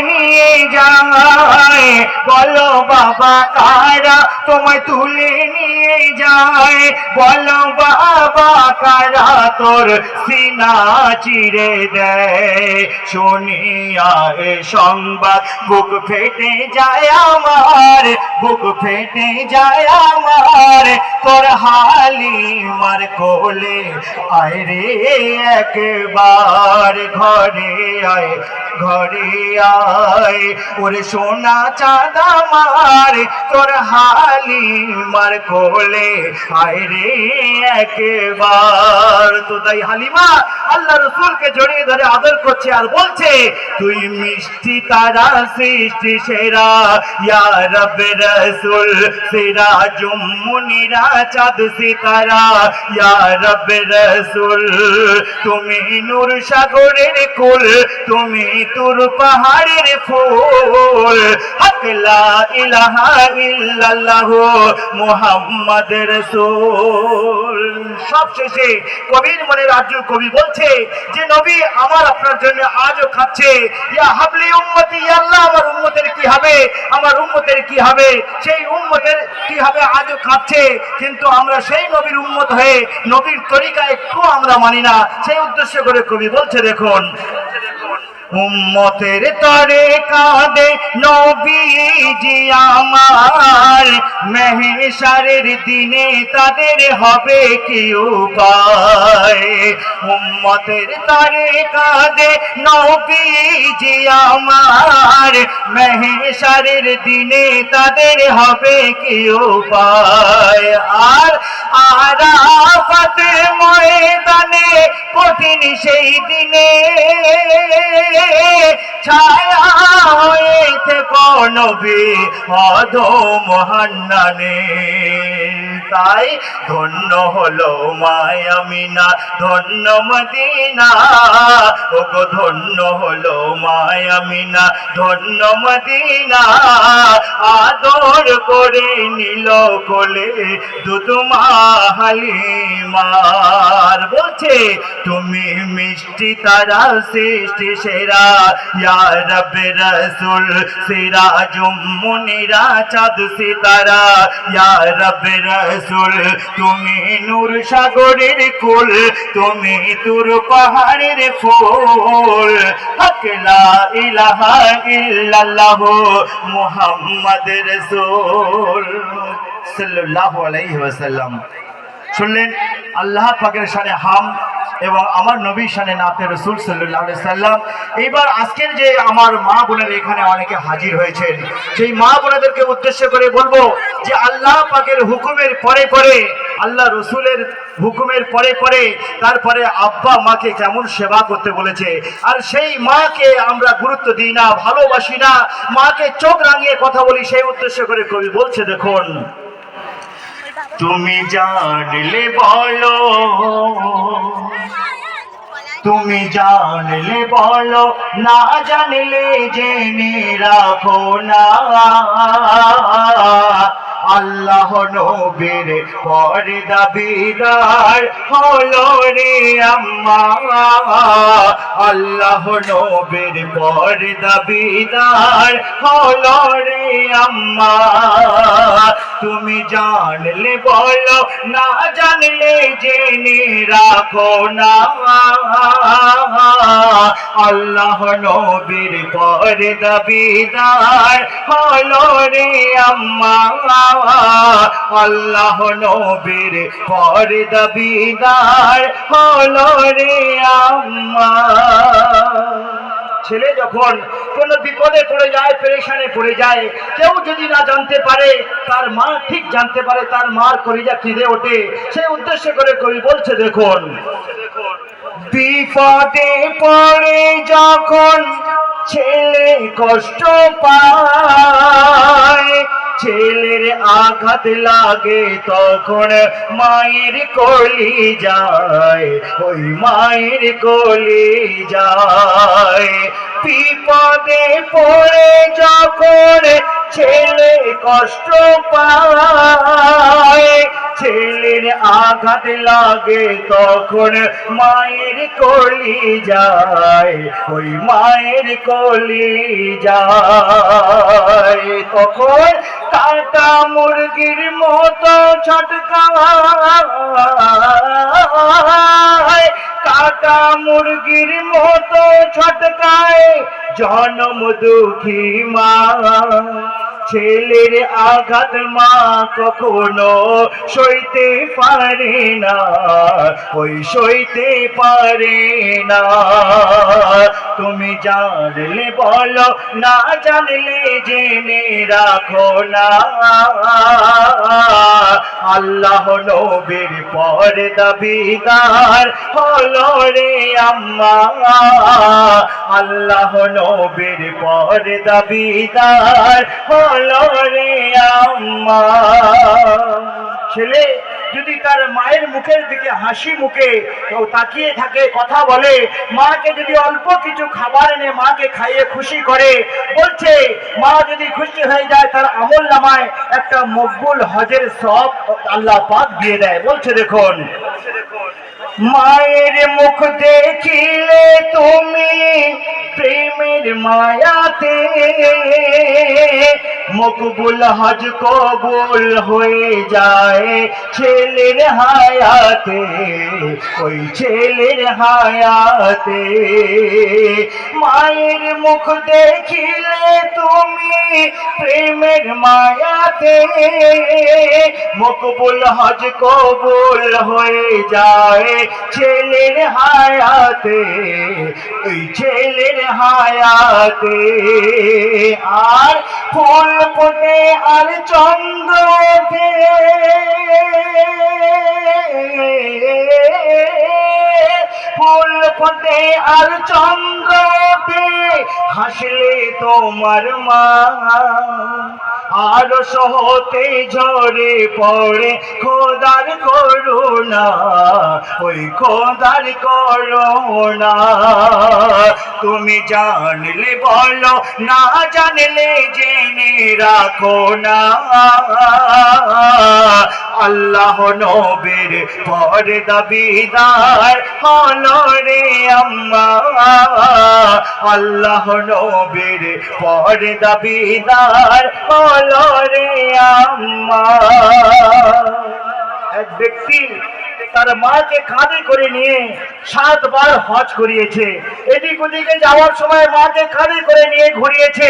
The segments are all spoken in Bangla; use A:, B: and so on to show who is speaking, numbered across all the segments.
A: নিয়ে যায়, বলো বাবা কারা তোমায় তুলে নিয়ে যায়, বলো বাবা কারা তোর সিনা চিরে দেয়। শুনিয়া এ সংবাদ বুক ফেটে যায় আমার, বুক ফেটে যায় আমার, তোর হালিমার কোলে আয় রে একবার ঘরে আয়, ঘরে আয় ওরে সোনা চাঁদ আমার, তোর হালিমার কোলে আয় রে একবার। তো তাই হালিমা আল্লাহ রসুলকে জড়িয়ে ধরে আদর করছে আর বলছে, তুই মিষ্টি তারা সৃষ্টি সেরা, ইয়া রব্বে রসুল সিরাজুম মুনিরা চাঁদ সিতারা, ইয়া রব্বে রসুল তুমি নূর সাগরের কুল, তুমি তুর পাহাড়ের ফুল, হক লা ইলাহা ইল্লাল্লাহ মুহাম্মদ রাসূল। সবশেষে কবির মনে রাজু কবি বলছে যে নবী আমার আপনার জন্য আজও খাচ্ছে, ইয়া হাবলি উম্মতি, আল্লাহ আমার উম্মতের কি হবে, আমার উম্মতের কি হবে, সেই উম্মতের কি হবে আজও খাচ্ছে। কিন্তু আমরা সেই নবীর উম্মত হয়ে নবীর তরিকা একটু আমরা মানি না, সেই উদ্দেশ্য করে কবি বলছে দেখুন, উম্মতের তরে কাঁদে নবীজি আমার, মেহশারের দিনে তাদের হবে কি উপায়। উম্মতের তরে কাঁদে নবীজি আমার, মেহশারের দিনে তাদের হবে কি উপায়। আর আরাফাতের ময়দানে কঠিন সেই দিনে ছায়া হয়েছে নবী অধম হান্নানে। তাই ধন্য হলো মায় আমিনা, ধন্য মদিনা, ওগো ধন্য হলো মায় আমিনা, ধন্য মদিনা, আদর করে নিল কোলে দুধমা হালিমার। বলছে তুমি মিষ্টি তারা সৃষ্টি সেরা, ইয়া রব্বে রসুল সিরাজুম মুনিরা চাঁদ সিতারা, ইয়া রব্বে রসুল তুমি নূর সাগরের কুল, তুমি তুর পাহাড়ের ফুল, হক লা ইলাহা ইল্লাল্লাহ মুহাম্মদ রাসূল সাল্লাল্লাহু আলাইহি ওয়াসাল্লাম। শুনলেন আল্লাহ পাকের শানে হাম এবং আমার নবীর শানে নাতে রসুল সাল্লাল্লাহু আলাইহি সাল্লাম। এইবার আজকের যে আমার মা বোনেরা এখানে অনেকে হাজির হয়েছেন, সেই মা বোনেদেরকে উদ্দেশ্য করে বলবো যে আল্লাহ পাকের হুকুমের পরে পরে, আল্লাহ রসুলের হুকুমের পরে পরে তারপরে আব্বা মাকে কেমন সেবা করতে বলেছে, আর সেই মাকে আমরা গুরুত্ব দিই না, ভালোবাসি না, মাকে চোখ রাঙিয়ে কথা বলি, সেই উদ্দেশ্য করে কবি বলছে দেখুন, তুমি জানলে বলো, তুমি জানলে বলো, না জানলে জেনে রাখো না, আল্লাহ নবীর পর্দা বিদার হলো রে আম্মা, আল্লাহ নবীর পর্দা বিদার হলো রে আম্মা। তুমি জানলে বলো, না জানলে জেনে রাখো না, আল্লাহ নবীর পর্দা বিদার হলো রে আম্মা, আল্লাহ নবীর পর্দা বিদার হলো রে আম্মা। ছেলে যখন কোন বিপদে পড়ে যায়, পেরেশানে পড়ে যায়, কেউ যদি না জানতে পারে, তার মা ঠিক জানতে পারে, তার মার কলিজা কেঁদে ওঠে, সেই উদ্দেশ্য করে কবি বলছে দেখুন, বিপদে পড়ে যখন ছেলে কষ্ট পায়, ছেলের আঘাত লাগে তখন মায়ের কলি যায়, ওই মায়ের কলি যায়। বিপদে পড়ে যখন ছেলে কষ্ট পায়, ছেলের আঘাত লাগে তখন মায়ের কলি যায়, ওই মায়ের কলি যায়। তখন কাটা মুরগির মতো ছটকায়, কাটা মুরগির মতো ছটকায় জনম দুঃখী মা। ছেলের আঘাত মা কখনো সইতে পারে না, ওই সইতে পারে না। তুমি জানলে বলো, না জানলে জেনে রাখো না, আল্লাহ নবীর পর দাবিদার হলো রে আম্মা, আল্লাহ নবীর পর দাবিদার হলো রে আম্মা। ছেলে যদি তার মায়ের মুখের দিকে হাসি মুখে তাকিয়ে থাকে, কথা বলে, মাকে যদি অল্প কিছু খাবার এনে মাকে খাইয়ে খুশি করে, বলছে মা যদি খুশি হয়ে যায় তার আমল নামায় একটা মকবুল হজের সওয়াব আল্লাহ পাক দিয়ে দেয়। বলছে দেখুন, মায়ের মুখ দেখিলে তুমি প্রেমের মায়াতে, মকবুল হজ কবুল হয়ে যায় ছেলের হায়াতে, ওই ছেলের হায়াতে। মায়ের মুখ দেখিলে তুমি প্রেমের মায়াতে, মকবুল হজ কবুল হয়ে যায় ছেলের হায়াতে, ওই ছেলের হায়াতে। আর ফুল ফোটে আর চন্দ্র ওঠে, ফুল ফোটে আর চন্দ্র ওঠে হাসলে তোমার মা, আর সহতে ঝরে পড়ে খোদার করুণা, ওই খোদার করুণা। তুমি জানলে বলো, না জানলে জেনে রাখো না, আল্লাহ নবীর পর দাবিদার হলো রে আম্মা, আল্লাহ নবীর পর দাবিদার হলো রে আম্মা। এক ব্যক্তি তার মাকে কাঁধে করে নিয়ে 7 বার হজ করিয়েছে, এদিক ওদিকে যাওয়ার সময় মাকে কাঁধে করে নিয়ে ঘুরিয়েছে।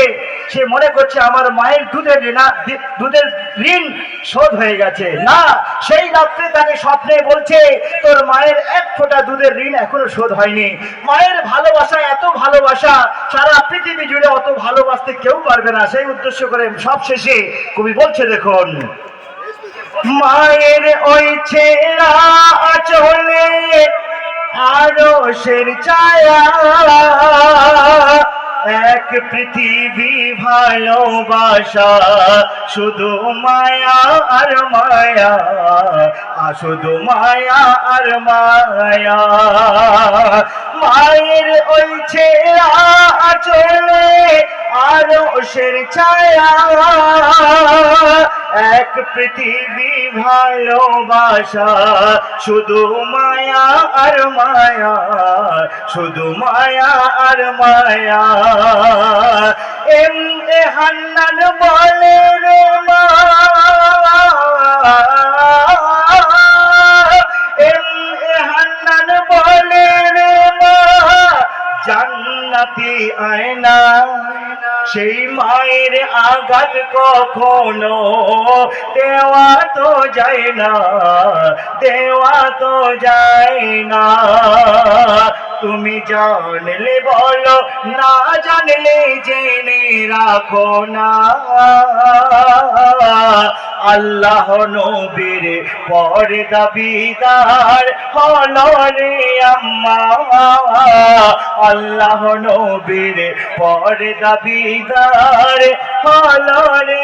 A: সে মনে করছে আমার মায়ের দুধের ঋণ শোধ হয়ে গেছে। না, সেই রাত্রে তাকে স্বপ্নে বলছে তোর মায়ের 1 ফোঁটা দুধের ঋণ এখনো শোধ হয়নি। মায়ের ভালোবাসা এত ভালোবাসা, সারা পৃথিবী জুড়ে অত ভালোবাসতে কেউ পারবে না। সেই উদ্দেশ্য করে সব শেষে কবি বলছে দেখুন, মায়ের ওই ছেঁড়া আঁচলে আরশের ছায়া, এক পৃথিবী ভালোবাসা, শুধু মায়া আর মায়া, শুধু মায়া আর মায়া। মায়ের ওই ছেঁড়া আঁচলে আরশের ছায়া, এক পৃথিবী ভালোবাসা, শুধু মায়া আর মায়া, শুধু মায়া আর মায়া। এম এ হান্নান বলে রে মা, এম এ হান্নান বলে রে মা, জান্নাতি আয়না, সেই মায়ের আঘাত কখনো দেওয়া তো যায় না, দেওয়া তো যায় না। তুমি জানলে বলো, না জানলে জেনে রাখো না, আল্লাহ নবীর পর দাবিদার হলো রে আম্মা, আল্লাহ নবীর পর দাবিদার হলো রে